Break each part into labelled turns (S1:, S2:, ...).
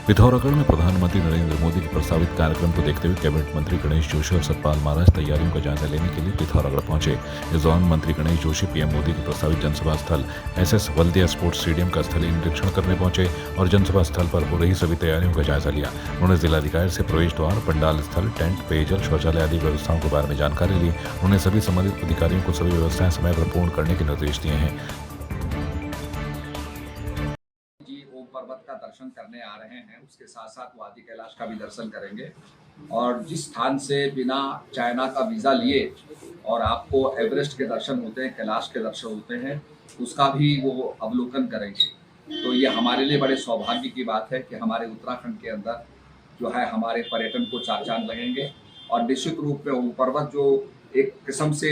S1: पिथौरागढ़ में प्रधानमंत्री नरेंद्र मोदी के प्रस्तावित कार्यक्रम को देखते हुए कैबिनेट मंत्री गणेश जोशी और सतपाल महाराज तैयारियों का जायजा लेने के लिए पिथौरागढ़ पहुंचे। इस दौरान मंत्री गणेश जोशी पीएम मोदी के प्रस्तावित जनसभा स्थल एसएस वल्दिया स्पोर्ट्स स्टेडियम का स्थलीय निरीक्षण करने पहुंचे और जनसभा स्थल पर हो रही सभी तैयारियों का जायजा लिया। उन्होंने जिलाधिकारी से प्रवेश द्वार, पंडाल स्थल, टेंट, पेयजल, शौचालय आदि व्यवस्थाओं के बारे में जानकारी ली। उन्होंने सभी संबंधित अधिकारियों को सभी व्यवस्थाएं समय पर पूर्ण करने के निर्देश दिए हैं।
S2: पर्वत का दर्शन करने आ रहे हैं, उसके साथ साथ वो आदि कैलाश का भी दर्शन करेंगे और जिस स्थान से बिना चाइना का वीज़ा लिए और आपको एवरेस्ट के दर्शन होते हैं, कैलाश के दर्शन होते हैं, उसका भी वो अवलोकन करेंगे। तो ये हमारे लिए बड़े सौभाग्य की बात है कि हमारे उत्तराखंड के अंदर जो है हमारे पर्यटन को चार चांद लगेंगे और निश्चित रूप में वो पर्वत जो एक किस्म से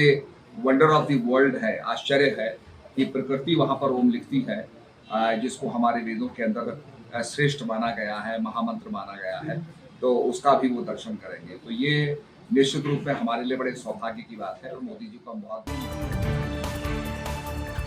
S2: वंडर ऑफ द वर्ल्ड है, आश्चर्य है कि प्रकृति वहाँ पर ओम लिखती है, जिसको हमारे वेदों के अंदर श्रेष्ठ माना गया है, महामंत्र माना गया है, तो उसका भी वो दर्शन करेंगे। तो ये निश्चित रूप में हमारे लिए बड़े सौभाग्य की बात है और मोदी जी को हम बहुत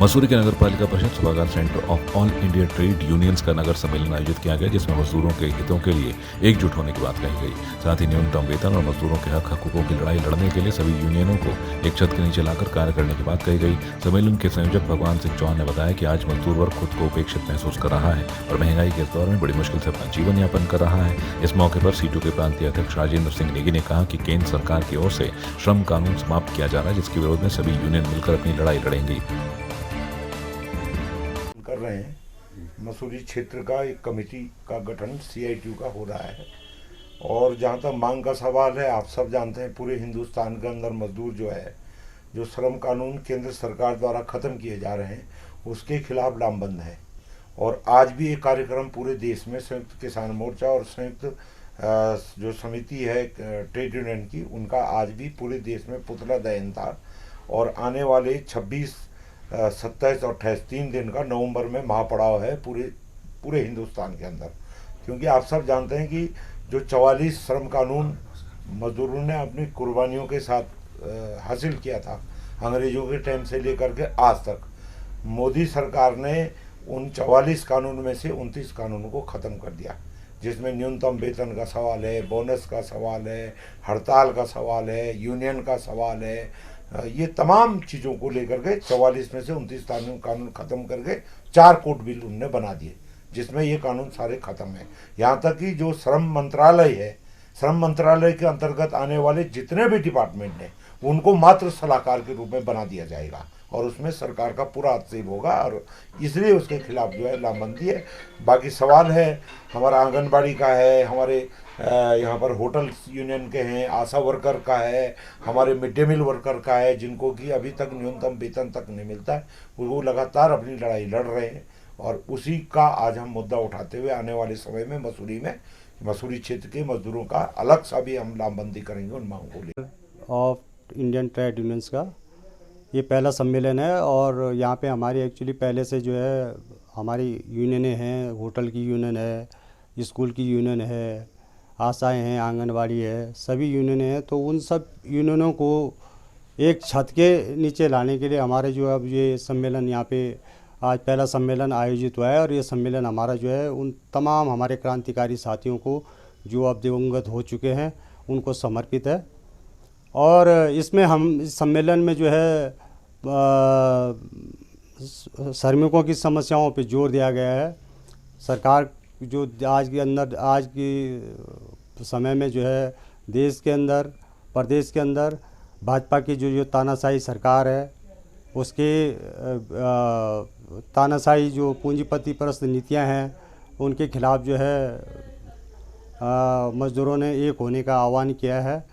S1: मसूरी के नगर पालिका परिषद सभागार centre of all India trade unions का नगर सम्मेलन आयोजित किया गया, जिसमें मजदूरों के हितों के लिए एकजुट होने की बात कही गई। साथ ही न्यूनतम वेतन और मजदूरों के हक हकूकों की लड़ाई लड़ने के लिए सभी यूनियनों को एक छत के नीचे लाकर कार्य करने की बात कही गई। सम्मेलन के संयोजक भगवान सिंह चौहान ने बताया कि आज मजदूर वर्ग खुद को उपेक्षित महसूस कर रहा है और महंगाई के इस दौर में बड़ी मुश्किल से अपना जीवन यापन कर रहा है। इस मौके पर सीटू के प्रांतीय अध्यक्ष राजेंद्र सिंह नेगी ने कहा कि केंद्र सरकार की ओर से श्रम कानून समाप्त किया जा रहा है, जिसके विरोध में सभी यूनियन मिलकर अपनी लड़ाई लड़ेंगी।
S3: कर रहे हैं। मसूरी क्षेत्र का एक कमेटी का गठन CITU का हो रहा है और जहाँ तक मांग का सवाल है, आप सब जानते हैं पूरे हिंदुस्तान के अंदर मजदूर जो है, जो श्रम कानून केंद्र सरकार द्वारा ख़त्म किए जा रहे हैं, उसके खिलाफ लामबंद है। और आज भी एक कार्यक्रम पूरे देश में संयुक्त किसान मोर्चा और संयुक्त जो समिति है ट्रेड यूनियन की, उनका आज भी पूरे देश में पुतला दहन था और आने वाले 26, 27 और 28 3 दिन का नवंबर में महापड़ाव है पूरे हिंदुस्तान के अंदर। क्योंकि आप सब जानते हैं कि जो 44 श्रम कानून मजदूरों ने अपनी कुर्बानियों के साथ हासिल किया था अंग्रेजों के टाइम से लेकर के आज तक, मोदी सरकार ने उन 44 कानून में से 29 कानूनों को ख़त्म कर दिया, जिसमें न्यूनतम वेतन का सवाल है, बोनस का सवाल है, हड़ताल का सवाल है, यूनियन का सवाल है। ये तमाम चीज़ों को लेकर के 44 में से 29 कानून ख़त्म करके 4 कोड बिल उनने बना दिए, जिसमें ये कानून सारे ख़त्म हैं। यहाँ तक कि जो श्रम मंत्रालय है, श्रम मंत्रालय के अंतर्गत आने वाले जितने भी डिपार्टमेंट हैं, उनको मात्र सलाहकार के रूप में बना दिया जाएगा और उसमें सरकार का पूरा हस्तक्षेप होगा और इसलिए उसके खिलाफ जो है लामबंदी है। बाकी सवाल है हमारा आंगनबाड़ी का है, हमारे यहाँ पर होटल यूनियन के हैं, आशा वर्कर का है, हमारे मिड डे मील वर्कर का है, जिनको कि अभी तक न्यूनतम वेतन तक नहीं मिलता है, वो लगातार अपनी लड़ाई लड़ रहे हैं और उसी का आज हम मुद्दा उठाते हुए आने वाले समय में मसूरी क्षेत्र के मजदूरों का अलग सा भी हम लामबंदी करेंगे उन मांगों को लेकर।
S4: ऑफ इंडियन ट्रेड यूनियंस का ये पहला सम्मेलन है और यहाँ पे हमारी एक्चुअली पहले से जो है हमारी यूनियनें हैं, होटल की यूनियन है, स्कूल की यूनियन है, आशाएं हैं, आंगनवाड़ी है, सभी यूनियनें हैं। तो उन सब यूनियनों को एक छत के नीचे लाने के लिए हमारे जो अब ये सम्मेलन यहाँ पे आज पहला सम्मेलन आयोजित हुआ है और ये सम्मेलन हमारा जो है उन तमाम हमारे क्रांतिकारी साथियों को जो अब दिवंगत हो चुके हैं उनको समर्पित है। और इसमें हम इस सम्मेलन में जो है श्रमिकों की समस्याओं पे जोर दिया गया है। सरकार जो आज की समय में जो है देश के अंदर, प्रदेश के अंदर भाजपा की जो तानाशाही सरकार है, उसके तानाशाही जो पूंजीपति परस्त नीतियां हैं, उनके खिलाफ जो है मज़दूरों ने एक होने का आह्वान किया है।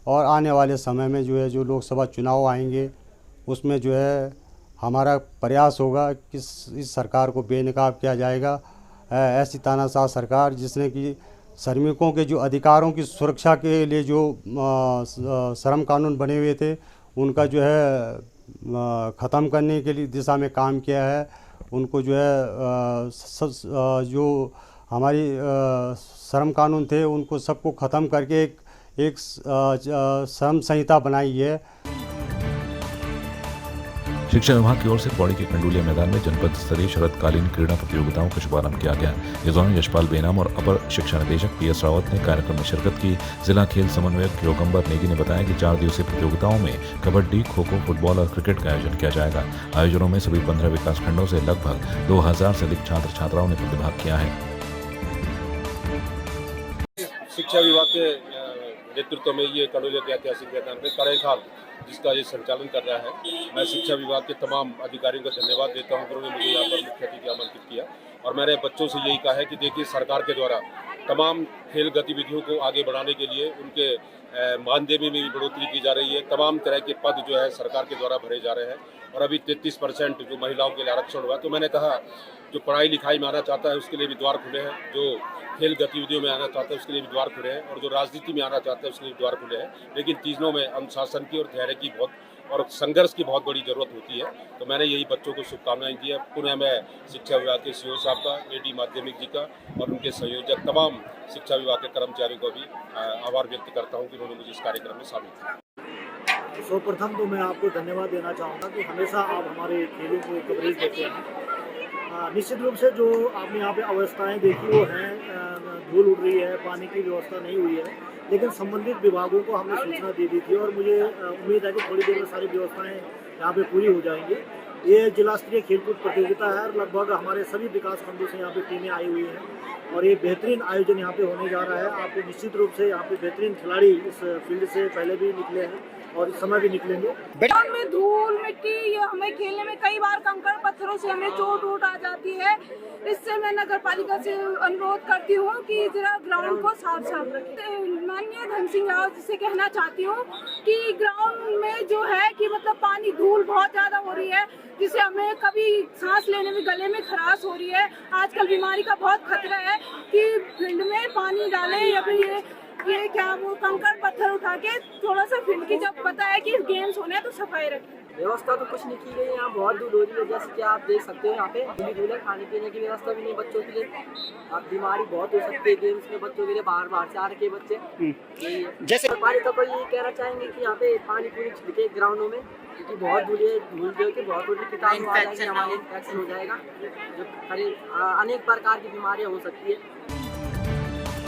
S4: और आने वाले समय में जो है जो लोकसभा चुनाव आएंगे, उसमें जो है हमारा प्रयास होगा कि इस सरकार को बेनकाब किया जाएगा। ऐसी तानाशाह सरकार जिसने कि श्रमिकों के जो अधिकारों की सुरक्षा के लिए जो श्रम कानून बने हुए थे, उनका जो है ख़त्म करने के लिए दिशा में काम किया है। उनको जो है जो हमारी श्रम कानून थे, उनको सबको ख़त्म करके एक श्रम संहिता बनाई है।
S1: शिक्षा विभाग की ओर से पौड़ी के खंडूलिया मैदान में जनपद स्तरीय शरतकालीन क्रीड़ा प्रतियोगिताओं का शुभारंभ किया गया। इस दौरान यशपाल बेनाम और अपर शिक्षा निदेशक PS रावत ने कार्यक्रम में शिरकत की। जिला खेल समन्वयक योगंबर नेगी ने बताया कि 4 दिवसीय प्रतियोगिताओं में कबड्डी, खो-खो, फुटबॉल और क्रिकेट का आयोजन किया जाएगा। आयोजनों में सभी 15 विकास खंडों से लगभग 2000 से अधिक छात्र छात्राओं ने प्रतिभाग किया है।
S5: शिक्षा विभाग के नेतृत्व में ये खंडूलिया के ऐतिहासिक मैदान में कड़ेखाल जिसका ये संचालन कर रहा है, मैं शिक्षा विभाग के तमाम अधिकारियों को धन्यवाद देता हूं जिन्होंने मुझे यहाँ पर मुख्य अतिथि आमंत्रित किया। और मैंने बच्चों से यही कहा है कि देखिए, सरकार के द्वारा तमाम खेल गतिविधियों को आगे बढ़ाने के लिए उनके मानदेय में भी बढ़ोतरी की जा रही है। तमाम तरह के पद जो है सरकार के द्वारा भरे जा रहे हैं और अभी 33% जो महिलाओं के लिए आरक्षण हुआ। तो मैंने कहा, जो पढ़ाई लिखाई में आना चाहता है उसके लिए भी द्वार खुले हैं, जो खेल गतिविधियों में आना चाहता है उसके लिए भी द्वार खुले हैं और जो राजनीति में आना चाहता है उसके लिए भी द्वार खुले हैं। लेकिन तीनों में अनुशासन की और धैर्य की और संघर्ष की बहुत बड़ी जरूरत होती है। तो मैंने यही बच्चों को शुभकामनाएं दी है। पुनः मैं शिक्षा विभाग के CO साहब का, AD माध्यमिक जी का और उनके संयोजक तमाम शिक्षा विभाग के कर्मचारियों का भी आभार व्यक्त करता हूँ कि उन्होंने मुझे इस कार्यक्रम में शामिल किया।
S6: सर्वप्रथम तो मैं आपको धन्यवाद देना चाहूँगा कि हमेशा आप हमारे खेलों को कवरेज देते हैं। निश्चित रूप से जो आपने यहाँ पे अवस्थाएं देखी वो हैं, धूल उड़ रही है, पानी की व्यवस्था नहीं हुई है, लेकिन संबंधित विभागों को हमने सूचना दे दी थी और मुझे उम्मीद है कि थोड़ी देर में सारी व्यवस्थाएं यहाँ पे पूरी हो जाएंगी। ये जिला स्तरीय खेलकूद प्रतियोगिता है और लगभग हमारे सभी विकास खंडों से यहाँ पे टीमें आई हुई हैं और ये बेहतरीन आयोजन यहाँ पे होने जा रहा है। आपको निश्चित रूप से यहाँ पे बेहतरीन खिलाड़ी इस फील्ड से पहले भी निकले हैं और इस समय भी निकलेंगे।
S7: ग्राउंड में धूल मिट्टी, ये हमें खेलने में कई बार कंकड़ पत्थरों से हमें चोट आ जाती है। इससे मैं नगर पालिका से अनुरोध करती हूँ कि जरा ग्राउंड को साफ रखें। माननीय धन सिंह रावत जी से कहना चाहती हूँ कि ग्राउंड में जो है कि मतलब पानी, धूल बहुत ज्यादा हो रही है जिससे हमें कभी सांस लेने में, गले में खराश हो रही है। आजकल बीमारी का बहुत खतरा है कि फील्ड में पानी डालें या फिर ये क्या वो कंकड़ पत्थर उठा के थोड़ा सा फील्ड की, जब पता है कि गेम्स होने हैं तो सफाई रखें।
S8: व्यवस्था तो कुछ नहीं की गई, यहाँ बहुत दूर हो रही है। जैसे कि आप देख सकते हो यहाँ पे धूल है, खाने पीने की व्यवस्था भी नहीं बच्चों के लिए। अब बीमारी बहुत हो सकती है गेम्स में बच्चों के लिए, बाहर से आ रहे बच्चे। जैसे हमारे तो कोई ये कहना चाहेंगे कि यहाँ पे पानी पूरी छिड़के ग्राउंडों में, क्योंकि बहुत धूल जो कि बहुत बड़ी कीटाणु आ जाएगी, हमारे इन्फेक्शन हो जाएगा, जो अनेक प्रकार की बीमारियाँ हो सकती है।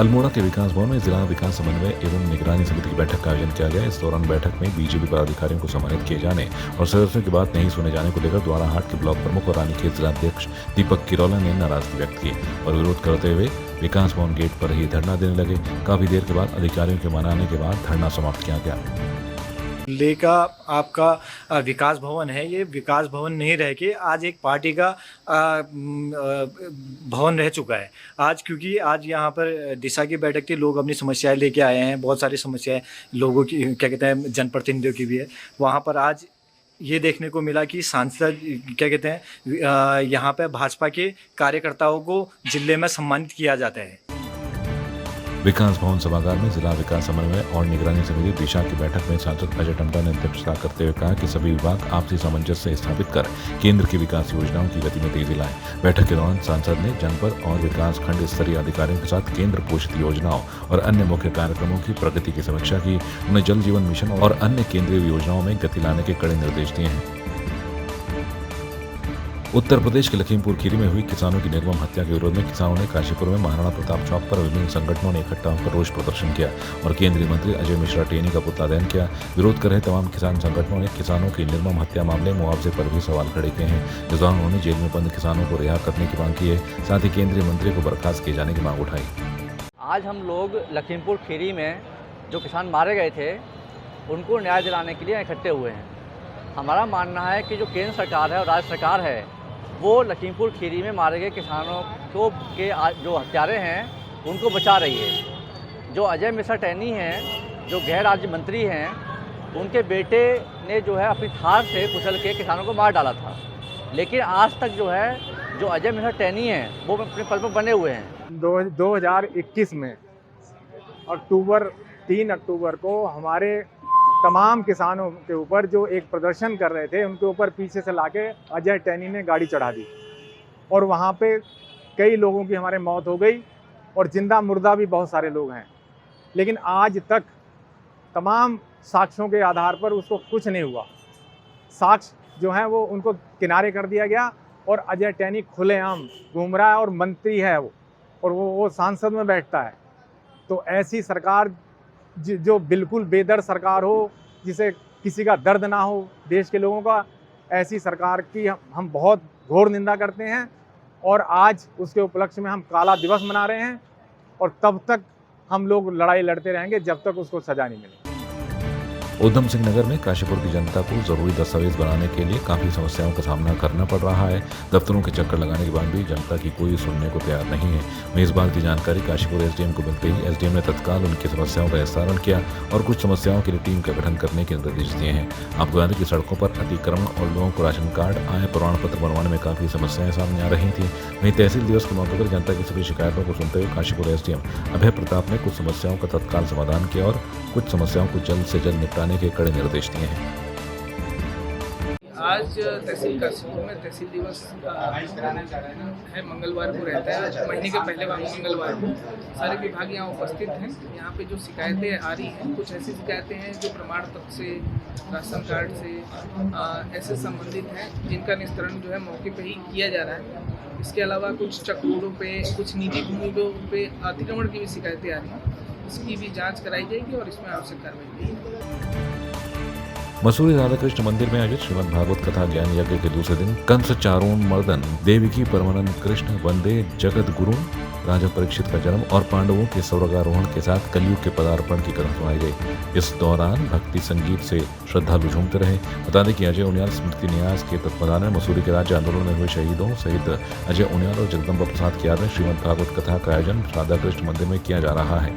S1: अल्मोड़ा के विकास भवन में जिला विकास समन्वय एवं निगरानी समिति की बैठक का आयोजन किया गया। इस दौरान बैठक में बीजेपी पदाधिकारियों को सम्मानित किए जाने और सदस्यों की बात नहीं सुने जाने को लेकर द्वाराहाट के ब्लॉक प्रमुख और रानीखेत जिलाध्यक्ष दीपक किरौला ने नाराजगी व्यक्त की और विरोध करते हुए विकास भवन गेट पर ही धरना देने लगे। काफी देर के बाद अधिकारियों के मनाने के बाद धरना समाप्त किया गया।
S9: का आपका विकास भवन है, ये विकास भवन नहीं रह के आज एक पार्टी का भवन रह चुका है आज, क्योंकि आज यहाँ पर दिशा की बैठक थी, लोग अपनी समस्याएं लेके आए हैं, बहुत सारी समस्याएं लोगों की, क्या कहते हैं, जनप्रतिनिधियों की भी है। वहाँ पर आज ये देखने को मिला कि सांसद, क्या कहते हैं, यहाँ पे भाजपा के कार्यकर्ताओं को जिले में सम्मानित किया जाता है।
S1: विकास भवन सभागार में जिला विकास समन्वय और निगरानी समिति दिशा की बैठक में सांसद अजय टंडा ने अध्यक्षता करते हुए कहा कि सभी विभाग आपसी सामंजस्य स्थापित कर केंद्र की विकास योजनाओं की गति में तेजी लाएं। बैठक के दौरान सांसद ने जनपद और विकास खंड स्तरीय अधिकारियों के साथ केंद्र पोषित योजनाओं और अन्य मुख्य कार्यक्रमों की प्रगति की समीक्षा की। उन्हें जल जीवन मिशन और अन्य केंद्रीय योजनाओं में गति लाने के कड़े निर्देश दिए हैं। उत्तर प्रदेश के लखीमपुर खीरी में हुई किसानों की निर्मम हत्या के विरोध में किसानों ने काशीपुर में महाराणा प्रताप चौक पर विभिन्न संगठनों ने इकट्ठा होकर रोष प्रदर्शन किया और केंद्रीय मंत्री अजय मिश्रा टेनी का पुतला दहन किया। विरोध कर रहे तमाम किसान संगठनों ने किसानों की निर्मम हत्या मामले मुआवजे पर भी सवाल खड़े किए हैं। इस दौरान उन्होंने जेल में बंद किसानों को रिहा करने की मांग की है, साथ ही केंद्रीय मंत्री को बर्खास्त किए जाने की मांग उठाई।
S10: आज हम लोग लखीमपुर खीरी में जो किसान मारे गए थे उनको न्याय दिलाने के लिए इकट्ठे हुए हैं। हमारा मानना है कि जो केंद्र सरकार है और राज्य सरकार है वो लखीमपुर खीरी में मारे गए किसानों को के जो हत्यारे हैं उनको बचा रही है। जो अजय मिश्रा टैनी हैं, जो गृह राज्य मंत्री हैं, उनके बेटे ने जो है अपनी थार से कुचल के किसानों को मार डाला था, लेकिन आज तक जो है जो अजय मिश्रा टैनी हैं वो अपने पद पर बने हुए हैं।
S11: 2021 में 3 अक्टूबर को हमारे तमाम किसानों के ऊपर जो एक प्रदर्शन कर रहे थे उनके ऊपर पीछे से लाके अजय टैनी ने गाड़ी चढ़ा दी और वहाँ पे कई लोगों की हमारे मौत हो गई और जिंदा मुर्दा भी बहुत सारे लोग हैं। लेकिन आज तक तमाम साक्ष्यों के आधार पर उसको कुछ नहीं हुआ। साक्ष्य जो हैं वो उनको किनारे कर दिया गया और अजय टैनी खुलेआम घूम रहा है और मंत्री है वो, और वो सांसद में बैठता है। तो ऐसी सरकार जो बिल्कुल बेदर्द सरकार हो, जिसे किसी का दर्द ना हो देश के लोगों का, ऐसी सरकार की हम बहुत घोर निंदा करते हैं। और आज उसके उपलक्ष्य में हम काला दिवस मना रहे हैं और तब तक हम लोग लड़ाई लड़ते रहेंगे जब तक उसको सजा नहीं मिले।
S1: उधम सिंह नगर में काशीपुर की जनता को जरूरी दस्तावेज बनाने के लिए काफी समस्याओं का सामना करना पड़ रहा है। दफ्तरों के चक्कर लगाने के बाद भी जनता की कोई सुनने को तैयार नहीं है। वहीं इस बात की जानकारी काशीपुर एसडीएम को मिलते ही एसडीएम ने तत्काल उनकी समस्याओं का निस्तारण किया और कुछ समस्याओं के लिए टीम का गठन करने के निर्देश दिए हैं। आपको बता दें कि सड़कों पर अतिक्रमण और लोगों को राशन कार्ड, आय प्रमाण पत्र बनवाने में काफी समस्याएं सामने आ रही थी। वहीं तहसील दिवस के मौके पर जनता की सभी शिकायतों को सुनते हुए काशीपुर एसडीएम अभय प्रताप ने कुछ समस्याओं का तत्काल समाधान किया और कुछ समस्याओं को जल्द से जल्द निपटाने के कड़े निर्देश दिए हैं।
S12: आज तहसील काशीपुर में तहसील दिवस है, मंगलवार को रहता है, महीने के पहले मंगलवार को सारे विभाग यहाँ उपस्थित हैं। यहाँ पे जो शिकायतें आ रही हैं, कुछ ऐसी शिकायतें हैं जो प्रमाण पत्र से, राशन कार्ड से ऐसे संबंधित हैं, जिनका निस्तारण जो है मौके पे ही किया जा रहा है। इसके अलावा कुछ चक रोडों पे, कुछ निजी भूमि पे अतिक्रमण की भी शिकायतें आ रही हैं। इसकी भी जांच कराई जाएगी और इसमें आवश्यक कार्रवाई की जाएगी।
S1: मसूरी राधा कृष्ण मंदिर में आयोजित श्रीमद् भागवत कथा ज्ञान यज्ञ के दूसरे दिन कंस चारोन मर्दन देवकी परमानंद कृष्ण वंदे जगत गुरु राजा परीक्षित का जन्म और पांडवों के स्वर्गारोहण के साथ कलयुग के पदार्पण की कथा सुनाई गई। इस दौरान भक्ति संगीत से श्रद्धालु झूमते रहे। बता दें कि अजय उनियाल स्मृति न्यास के तत्वाधान में मसूरी के राज्य आंदोलन में हुए शहीदों सहित अजय उनियाल और जगदम्बा प्रसाद की याद में श्रीमद् भागवत कथा का आयोजन राधा कृष्ण मंदिर में किया जा रहा है।